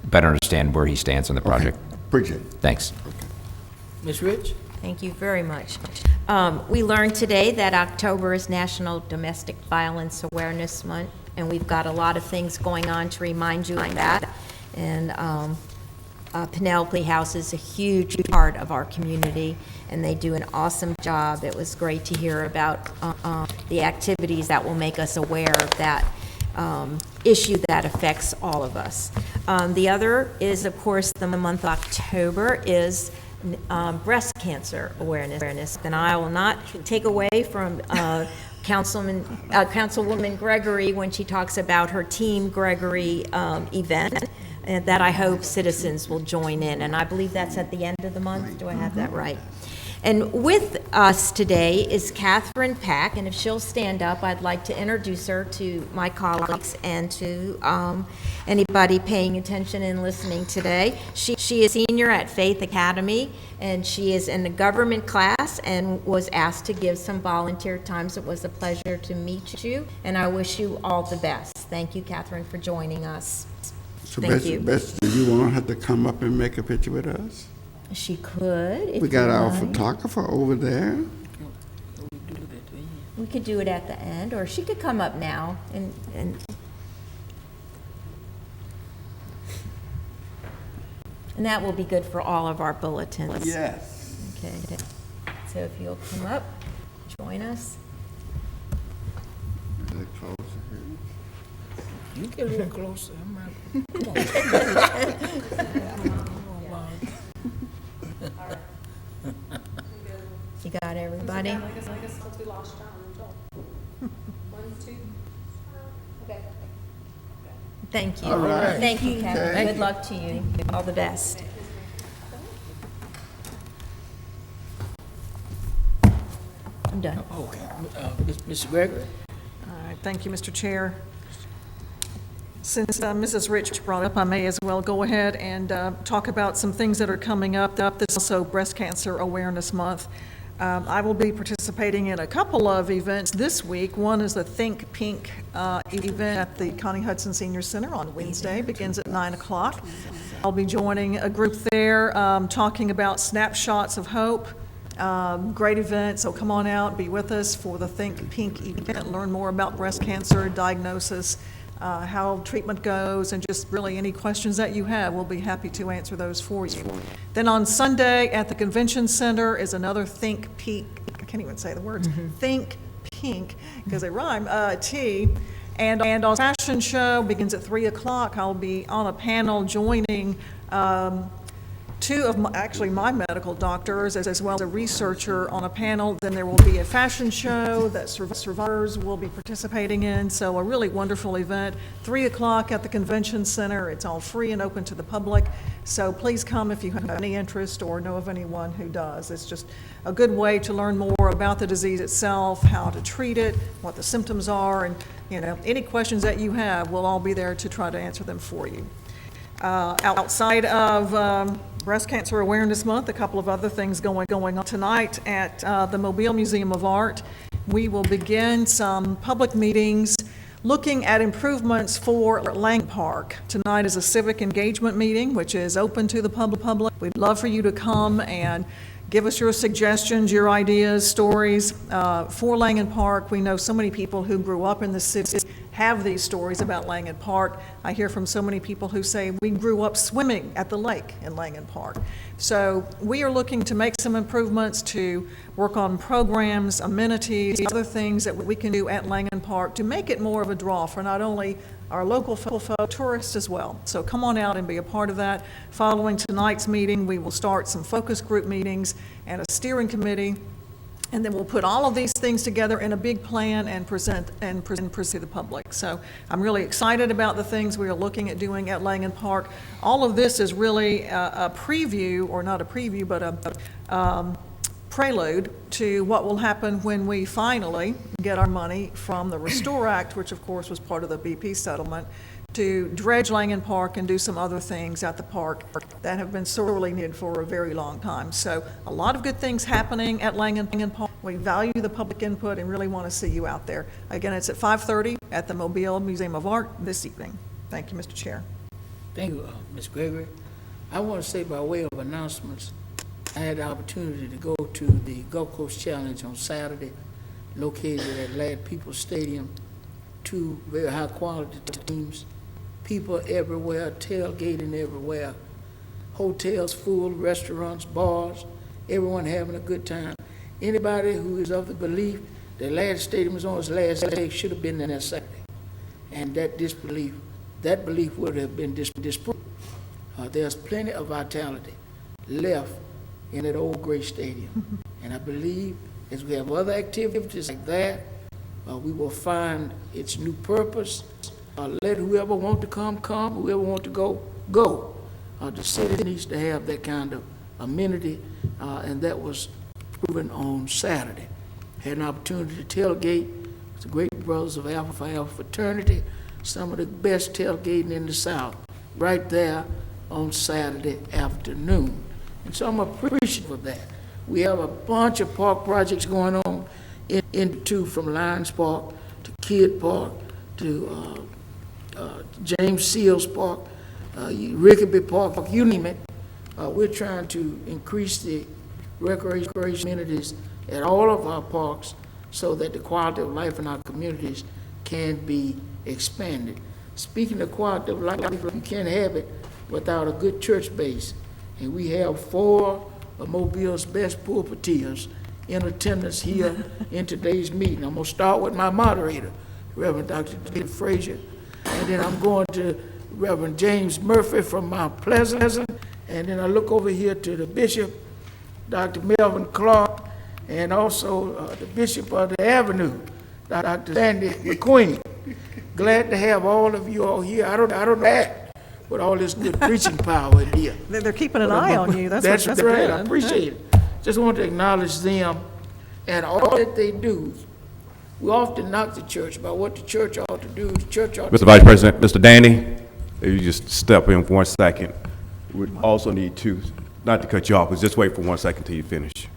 better understand where he stands on the project. Appreciate it. Thanks. Ms. Rich? Thank you very much. We learned today that October is National Domestic Violence Awareness Month, and we've got a lot of things going on to remind you of that. And Penelope House is a huge part of our community, and they do an awesome job. It was great to hear about the activities that will make us aware of that issue that affects all of us. The other is, of course, the month of October is breast cancer awareness, and I will not take away from Councilwoman Gregory when she talks about her Team Gregory event, and that I hope citizens will join in, and I believe that's at the end of the month. Do I have that right? And with us today is Catherine Pack, and if she'll stand up, I'd like to introduce her to my colleagues and to anybody paying attention and listening today. She is senior at Faith Academy, and she is in the government class and was asked to give some volunteer times. It was a pleasure to meet you, and I wish you all the best. Thank you, Catherine, for joining us. So Thank you. Bessie, do you want her to come up and make a picture with us? She could, if We got you our like. photographer over there. We could do it at the end, or she could come up now and that will be good for all of our bulletins. Yes. Okay. So if you'll come up, join us. A little closer here. You get a little closer. Come on. You got everybody? Thank you. All right. Thank you, Catherine. Okay. Good luck to you. All the best. I'm done. Okay. Mr. Gregory? All right, thank you, Mr. Chair. Since Mrs. Rich brought up, I may as well go ahead and talk about some things that are coming up. This is also Breast Cancer Awareness Month. I will be participating in a couple of events this week. One is the Think Pink event at the Connie Hudson Senior Center on Wednesday, begins at 9 o'clock. I'll be joining a group there talking about snapshots of hope. Great event, so come on out, be with us for the Think Pink event, learn more about breast cancer, diagnosis, how treatment goes, and just really any questions that you have, we'll be happy to answer those for you. Then on Sunday at the Convention Center is another Think Pink, I can't even say the words, Think Pink, because they rhyme, tea. And our fashion show begins at 3 o'clock. I'll be on a panel joining two of my medical doctors, as well as a researcher on a panel. Then there will be a fashion show that survivors will be participating in. So a really wonderful event. 3 o'clock at the Convention Center. It's all free and open to the public. So please come if you have any interest or know of anyone who does. It's just a good way to learn more about the disease itself, how to treat it, what the symptoms are, and any questions that you have, we'll all be there to try to answer them for you. Outside of Breast Cancer Awareness Month, a couple of other things going on tonight at the Mobile Museum of Art. We will begin some public meetings looking at improvements for Lang Park. Tonight is a civic engagement meeting, which is open to the public. We'd love for you to come and give us your suggestions, your ideas, stories for Langen Park. We know so many people who grew up in the city have these stories about Langen Park. I hear from so many people who say, we grew up swimming at the lake in Langen Park. So we are looking to make some improvements, to work on programs, amenities, other things that we can do at Langen Park to make it more of a draw for not only our local folk, tourists as well. So come on out and be a part of that. Following tonight's meeting, we will start some focus group meetings and a steering committee, and then we'll put all of these things together in a big plan and present to the public. So I'm really excited about the things we are looking at doing at Langen Park. All of this is really a preview, or not a preview, but a prelude to what will happen when we finally get our money from the Restore Act, which of course was part of the BP settlement, to dredge Langen Park and do some other things at the park that have been sorely needed for a very long time. So a lot of good things happening at Langen Park. We value the public input and really want to see you out there. Again, it's at 5:30 at the Mobile Museum of Art this evening. Thank you, Mr. Chair. Thank you, Ms. Gregory. I want to say by way of announcements, I had the opportunity to go to the Gulf Coast Challenge on Saturday, located at Ladd Peoples Stadium. Two very high-quality teams, people everywhere, tailgating everywhere, hotels full, restaurants, bars, everyone having a good time. Anybody who is of the belief that Ladd Stadium is on its last leg should have been there Saturday. And that belief would have been disproved. There's plenty of vitality left in that old great stadium. And I believe as we have other activities like that, we will find its new purpose. Let whoever want to come, whoever want to go. The city needs to have that kind of amenity, and that was proven on Saturday. Had an opportunity to tailgate with the great brothers of Alpha Phi Alpha fraternity, some of the best tailgating in the South, right there on Saturday afternoon. And so I'm appreciative of that. We have a bunch of park projects going on from Lions Park to Kidd Park to James Seals Park, Rickaby Park, you name it. We're trying to increase the recreation amenities at all of our parks so that the quality of life in our communities can be expanded. Speaking of quality of life, you can't have it without a good church base. And we have 4 of Mobile's best pulpiteers in attendance here in today's meeting. I'm going to start with my moderator, Reverend Dr. David Frazier, and then I'm going to Reverend James Murphy from Mount Pleasant, and then I look over here to the Bishop, Dr. Melvin Clark, and also the Bishop of the Avenue, Dr. Sandy McQueen. Glad to have all of you all here. I don't know with all this good preaching power in here. They're keeping an eye on you. That's right. I appreciate it. Just want to acknowledge them and all that they do. We often knock the church about what the church ought to do. The church ought Mr. Vice President, Mr. Danny, if you just step in for 1 second. We also need to, not to cut you off, but just wait for 1 second till you finish.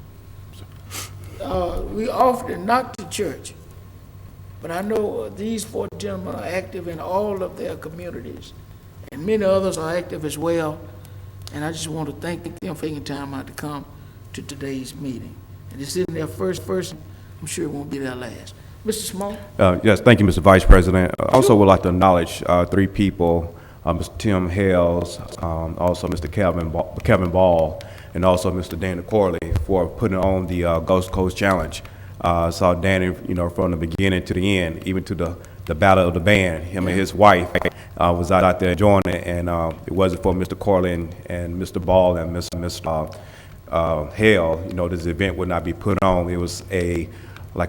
We often knock the church, but I know these 4 gentlemen are active in all of their communities, and many others are active as well, and I just want to thank them for taking time out to come to today's meeting. And this isn't their first, I'm sure it won't be their last. Mr. Small? Yes, thank you, Mr. Vice President. I also would like to acknowledge 3 people, Mr. Tim Hales, also Mr. Kevin Ball, and also Mr. Dana Corley for putting on the Gulf Coast Challenge. Saw Danny, from the beginning to the end, even to the battle of the band. Him and his wife was out there enjoying it, and it wasn't for Mr. Corley and Mr. Ball and Mr. Hale, this event would not be put on. It was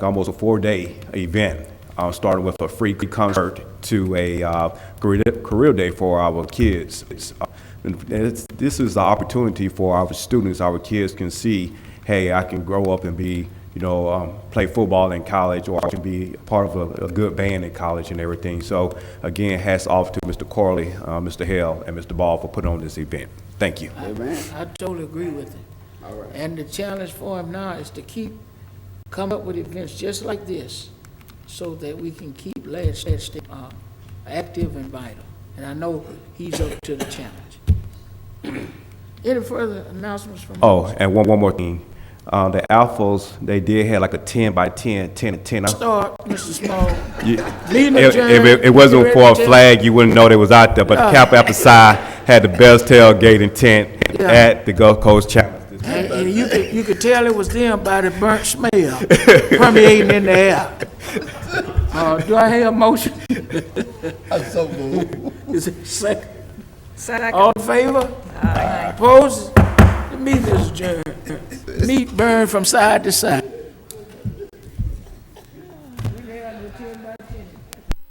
almost a 4-day event, starting with a free concert to a career day for our kids. This is the opportunity for our students. Our kids can see, hey, I can grow up and be, play football in college, or I can be part of a good band in college and everything. So again, hats off to Mr. Corley, Mr. Hale, and Mr. Ball for putting on this event. Thank you. I totally agree with it. All right. And the challenge for him now is to come up with events just like this so that we can keep Ladd Stadium active and vital. And I know he's up to the challenge. Any further announcements from us? And one more thing. The Alphas, they did have like a 10 by 10, 10 and 10. Start, Mr. Small. If it wasn't for a flag, you wouldn't know they was out there. But Cap Alpha Psi had the best tailgating tent at the Gulf Coast Challenge. And you could tell it was them by the burnt smell permeating in the air. Do I hear a motion? I'm so moved. Is it second? Second. All in favor? Aye. Opposed? The meeting is adjourned. Meat burned from side to side.